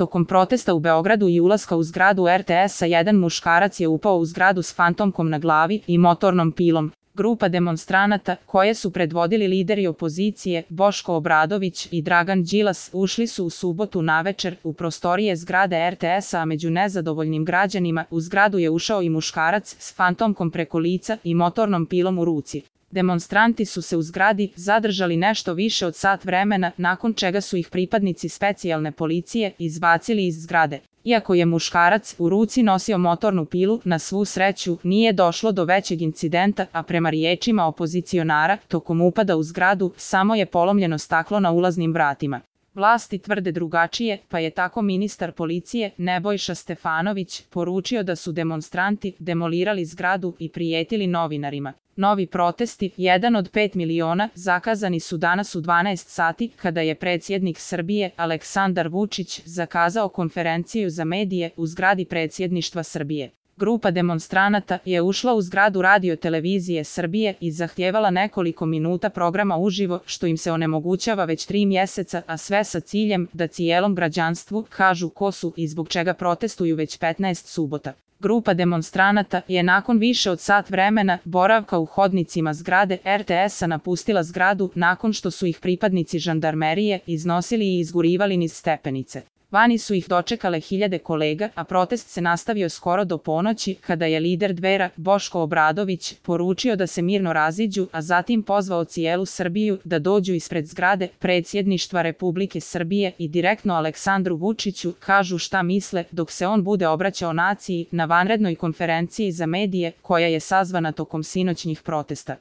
Tokom protesta u Beogradu i ulaska u zgradu RTS-a jedan muškarac je upao u zgradu s fantomkom na glavi i motornom pilom. Grupa demonstranata, koje su predvodili lideri opozicije Boško Obradović i Dragan Đilas, ušli su u subotu navečer u prostorije zgrade RTS-a, a među nezadovoljnim građanima u zgradu je ušao i muškarac s fantomkom preko lica i motornom pilom u ruci. Demonstranti su se u zgradi zadržali nešto više od sat vremena, nakon čega su ih pripadnici specijalne policije izbacili iz zgrade. Iako je muškarac u ruci nosio motornu pilu, na svu sreću nije došlo do većeg incidenta, a prema riječima opozicionara, tokom upada u zgradu samo je polomljeno staklo na ulaznim vratima. Vlasti tvrde drugačije, pa je tako ministar policije Nebojša Stefanović poručio da su demonstranti demolirali zgradu i prijetili novinarima. Novi protesti, jedan od 5 miliona, zakazani su danas u 12 sati, kada je predsjednik Srbije Aleksandar Vučić zakazao konferenciju za medije u zgradi predsjedništva Srbije. Grupa demonstranata je ušla u zgradu Radio-televizije Srbije i zahtjevala nekoliko minuta programa uživo, što im se onemogućava već 3 mjeseca, a sve sa ciljem da cijelom građanstvu kažu ko su i zbog čega protestuju već 15 subota. Grupa demonstranata je nakon više od sat vremena boravka u hodnicima zgrade RTS-a napustila zgradu nakon što su ih pripadnici žandarmerije iznosili i izgurivali niz stepenice. Vani su ih dočekale hiljade kolega, a protest se nastavio skoro do ponoći, kada je lider Dvera Boško Obradović poručio da se mirno raziđu, a zatim pozvao cijelu Srbiju da dođu ispred zgrade predsjedništva Republike Srbije i direktno Aleksandru Vučiću kažu šta misle, dok se on bude obraćao naciji na vanrednoj konferenciji za medije koja je sazvana tokom sinoćnjih protesta.